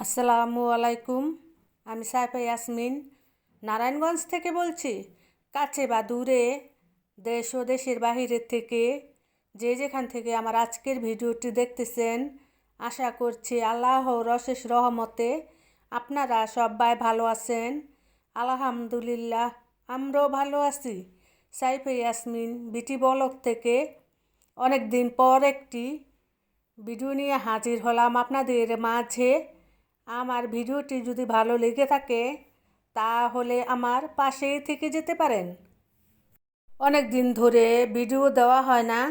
আসসালামু আলাইকুম। আমি সাইফা ইয়াসমিন নারায়ণগঞ্জ থেকে বলছি। কাছে বা দূরে, দেশ ও দেশের বাহিরের থেকে যে যেখান থেকে আমার আজকের ভিডিওটি দেখতেছেন, আশা করছি আল্লাহর অশেষ রহমতে আপনারা সবাই ভালো আছেন। আলহামদুলিল্লাহ, আমরাও ভালো আছি। সাইফা ইয়াসমিন বিটি ব্লগ থেকে অনেক দিন পর একটি ভিডিও নিয়ে হাজির হলাম আপনাদের মাঝে। আমার ভিডিওটি যদি ভালো লেগে থাকে তাহলে আমার পাশেই থেকে যেতে পারেন। অনেক দিন ধরে ভিডিও দেওয়া হয় না,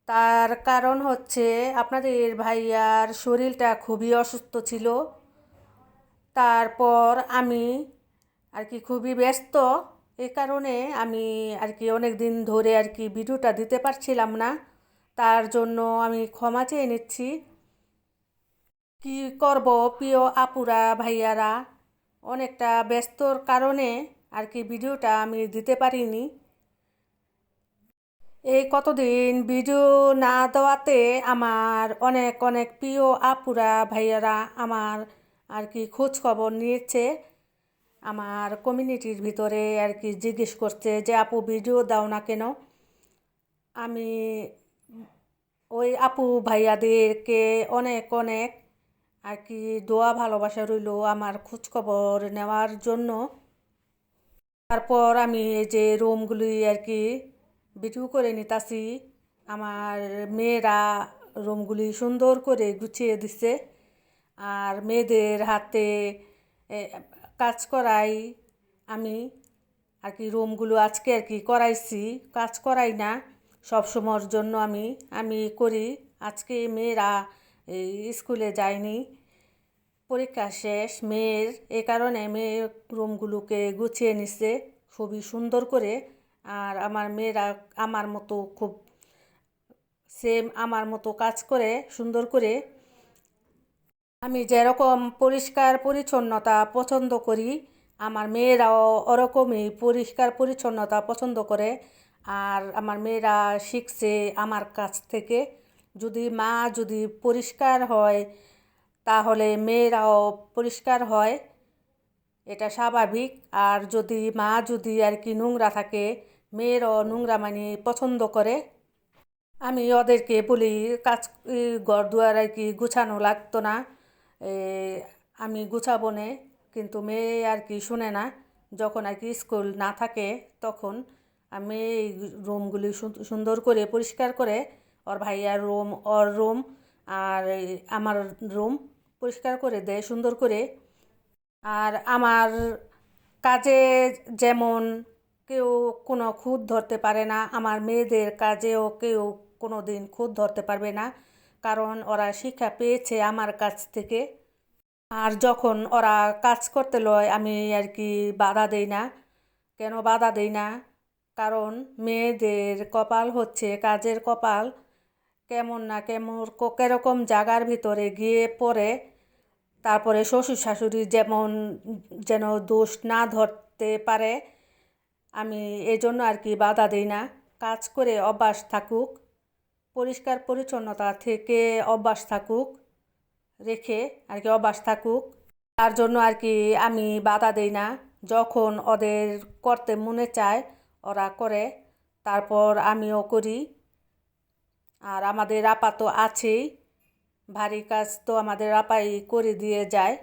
তার কারণ হচ্ছে আপনাদের ভাইয়ার শরীরটা খুবই অসুস্থ ছিল। তারপর আমি খুবই ব্যস্ত, এই কারণে আমি অনেক দিন ধরে ভিডিওটা দিতে পারছিলাম না। তার জন্য আমি ক্ষমা চেয়ে নিচ্ছি। কি করব, প্রিয় আপুরা ভাইয়ারা, অনেকটা ব্যস্তর কারণে ভিডিওটা আমি দিতে পারিনি। এই কতদিন ভিডিও না দেওয়াতে আমার অনেক অনেক প্রিয় আপুরা ভাইয়ারা আমার খোঁজ খবর নিয়েছে। আমার কমিউনিটির ভিতরে জিজ্ঞেস করছে যে আপু ভিডিও দাও না কেন। আমি ওই আপু ভাইয়াদেরকে অনেক অনেক দোয়া ভালোবাসা রইল আমার খোঁজ খবর নেওয়ার জন্য। তারপর আমি এই যে রুমগুলি ভিডিও করে নিতাছি। আমার মেয়েরা রুমগুলি সুন্দর করে গুছিয়ে দিচ্ছে, আর মেয়েদের হাতে কাজ করাই আমি রুমগুলো আজকে করাইছি। কাজ করাই না সব সময়ের জন্য, আমি করি। আজকে মেয়েরা স্কুলে যায়নি, পরীক্ষা শেষ মেয়ের, এই কারণে মেয়ে রুমগুলোকে গুছিয়ে নিচ্ছে খুবই সুন্দর করে। আর আমার মেয়েরা আমার মতো খুব সেম আমার মতো কাজ করে সুন্দর করে। আমি যেরকম পরিষ্কার পরিচ্ছন্নতা পছন্দ করি, আমার মেয়েরাও ওরকমই পরিষ্কার পরিচ্ছন্নতা পছন্দ করে। আর আমার মেয়েরা শিখছে আমার কাছ থেকে। যদি পরিষ্কার হয় তাহলে মেয়েরাও পরিষ্কার হয়, এটা স্বাভাবিক। আর যদি নোংরা থাকে, মেয়েরাও নোংরা পছন্দ করে। আমি ওদেরকে বলি কাজ ঘর দুয়ার গুছানো লাগতো না, আমি গুছাবো নে, কিন্তু মেয়ে শুনে না। যখন স্কুল না থাকে তখন আমি রুমগুলি সুন্দর করে পরিষ্কার করে, ওর ভাইয়ার রুম, ওর রুম আর আমার রুম পরিষ্কার করে দেয় সুন্দর করে। আর আমার কাজে যেমন কেউ কোনো খুঁত ধরতে পারে না, আমার মেয়েদের কাজেও কেউ কোনো দিন খুঁত ধরতে পারবে না, কারণ ওরা শিক্ষা পেয়েছে আমার কাছ থেকে। আর যখন ওরা কাজ করতে লয় আমি বাধা দেই না। কেন বাধা দেই না? কারণ মেয়েদের কপাল হচ্ছে কাজের কপাল, কেমন না কেমন কেরকম জায়গার ভিতরে গিয়ে পড়ে। তারপরে শ্বশুর শাশুড়ি যেন দোষ না ধরতে পারে, আমি এই জন্য বাধা দিই না। কাজ করে অভ্যাস থাকুক, পরিষ্কার পরিচ্ছন্নতা থেকে অভ্যাস থাকুক, রেখে অভ্যাস থাকুক, তার জন্য আমি বাধা দিই না। যখন ওদের করতে মনে চায় ওরা করে, তারপর আমিও করি। আর আমাদের আপা তো আছেই, ভারী কাজ তো আমাদের আপাই করে দিয়ে যায়।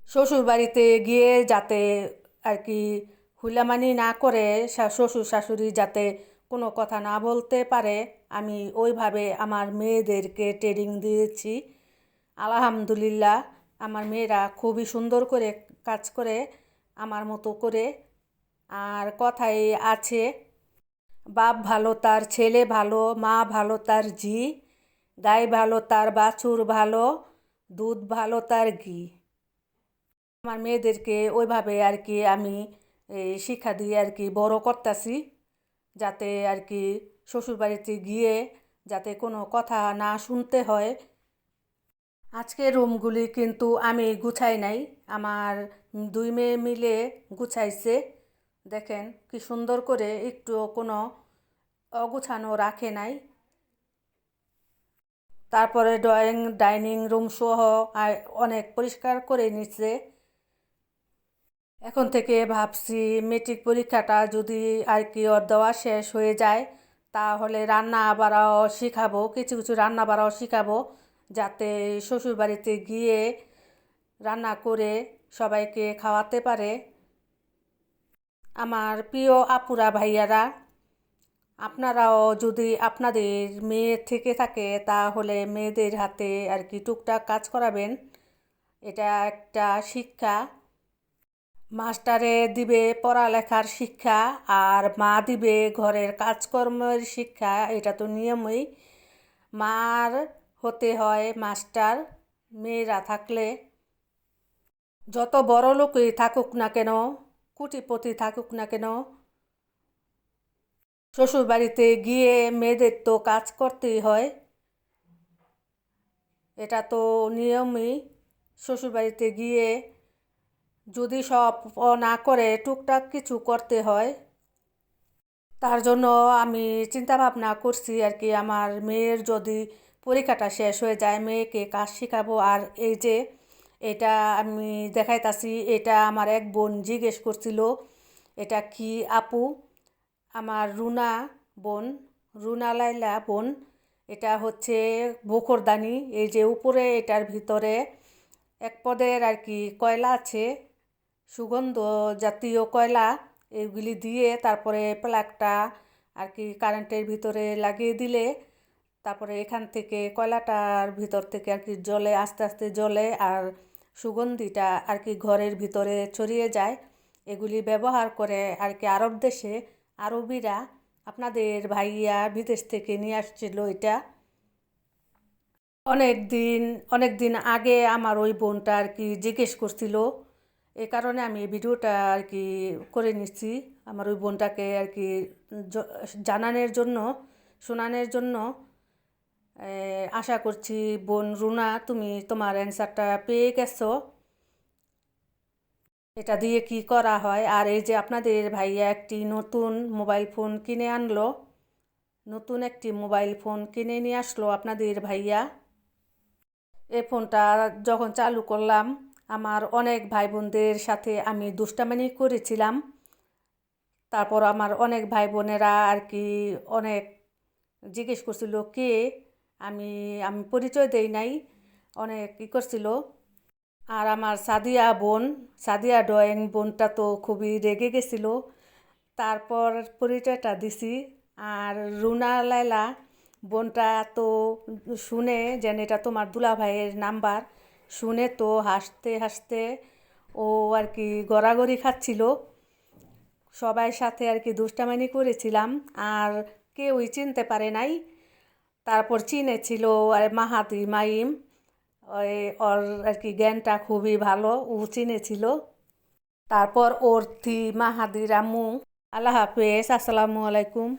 শ্বশুর বাড়িতে গিয়ে যাতে হুলামানি না করে, শ্বশুর শাশুড়ি যাতে কোনো কথা না বলতে পারে, আমি ওইভাবে আমার মেয়েদেরকে ট্রেনিং দিয়েছি। আলহামদুলিল্লাহ, আমার মেয়েরা খুবই সুন্দর করে কাজ করে আমার মতো করে। আর কথায় আছে, বাপ ভালো তার ছেলে ভালো, মা ভালো তার ঝি, গাই ভালো তার বাছুর ভালো, দুধ ভালো তার ঘি। আমার মেয়েদেরকে ওইভাবে আমি শিক্ষা দিয়ে বড় করতেছি, যাতে শ্বশুরবাড়িতে গিয়ে যাতে কোনো কথা না শুনতে হয়। আজকে রুমগুলি কিন্তু আমি গুছাই নাই, আমার দুই মেয়ে মিলে গুছাইছে। দেখেন কি সুন্দর করে, একটু কোনো অগুছানো রাখে নাই। তারপরে ডাইনিং রুম সহ অনেক পরিষ্কার করে নিচ্ছে। এখন থেকে ভাবছি মেট্রিক পরীক্ষাটা যদি আর কি ওর দেওয়া শেষ হয়ে যায়, তাহলে রান্না বাড়াও শিখাবো, কিছু কিছু রান্না বাড়াও শিখাবো, যাতে শ্বশুরবাড়িতে গিয়ে রান্না করে সবাইকে খাওয়াতে পারে। আমার প্রিয় আপুরা ভাইয়ারা, আপনারাও যদি আপনাদের মেয়ে থেকে থাকে, তাহলে মেয়েদের হাতে আর কি টুকটাক কাজ করাবেন। এটা একটা শিক্ষা। মাস্টারে দিবে পড়ালেখার শিক্ষা, আর মা দিবে ঘরের কাজকর্মের শিক্ষা। এটা তো নিয়মই। মার হতে হয় মাস্টার মেয়েরা থাকলে। যত বড় লোকই থাকুক না কেন, কোটিপতি থাকুক না কেন, শ্বশুরবাড়িতে গিয়ে মেয়েদের তো কাজ করতেই হয়। এটা তো নিয়মই। শ্বশুরবাড়িতে গিয়ে যদি সব না করে টুকটাক কিছু করতে হয়। তার জন্য আমি চিন্তা ভাবনা করছি আর কি, আমার মেয়ের যদি পরীক্ষাটা শেষ হয়ে যায়, মেয়েকে কাজ শেখাবো। আর এই যে এটা আমি দেখাইতাছি, এটা আমার এক বোন জিজ্ঞেস করছিল এটা কি আপু। আমার রুনা বোন, রুনা লাইলা বোন। এটা হচ্ছে বখরদানি। এই যে উপরে এটার ভিতরে এক পদের আর কি কয়লা আছে, সুগন্ধ জাতীয় কয়লা। এগুলি দিয়ে তারপরে প্লাগটা আর কি কারেন্টের ভিতরে লাগিয়ে দিলে, তারপরে এখান থেকে কয়লাটার ভিতর থেকে আর কি জ্বলে, আস্তে আস্তে জ্বলে, আর সুগন্ধিটা আর কি ঘরের ভিতরে ছড়িয়ে যায়। এগুলি ব্যবহার করে আর কি আরব দেশে আরবিরা। আপনাদের ভাইয়া বিদেশ থেকে নিয়ে আসছিল এটা। অনেক দিন আগে আমার ওই বোনটা আর কি জিজ্ঞেস করছিল, এ কারণে আমি ভিডিওটা আর কি করে নিচ্ছি আমার ওই বোনটাকে আর কি জানানোর জন্য, শোনানোর জন্য। আশা করছি বোন রুনা, তুমি তোমার অ্যান্সারটা পেয়ে গেছো, এটা দিয়ে কি করা হয়। আর এই যে আপনাদের ভাইয়া একটি নতুন মোবাইল ফোন কিনে আনলো, নতুন একটি মোবাইল ফোন কিনে নিয়ে আসলো আপনাদের ভাইয়া। এই ফোনটা যখন চালু করলাম, আমার অনেক ভাই বোনদের সাথে আমি দুষ্টামি করেছিলাম। তারপর আমার অনেক ভাই বোনেরা আর কি অনেক জিজ্ঞেস করছিল কে, আমি আমি পরিচয় দেই নাই, অনেক করছিল। আর আমার সাদিয়া ড্রয়িং বোনটা তো খুবই রেগে গেছিল। তারপর পরিচয়টা দিছি। আর রুনা লাইলা বোনটা তো শুনে যেন এটা তোমার দুলা ভাইয়ের নাম্বার, শুনে তো হাসতে হাসতে ও আর কি গড়াগড়ি খাচ্ছিল। সবাই সাথে আর কি দুষ্টামানি করেছিলাম, আর কেউই চিনতে পারে নাই। তারপর চিনেছিল আর মাহাদি মাইম, ওর আর কি জ্ঞানটা খুবই ভালো, ও চিনেছিল। তারপর ওর মাহাদির আম্মু। আল্লাহ হাফেজ, আসসালামু আলাইকুম।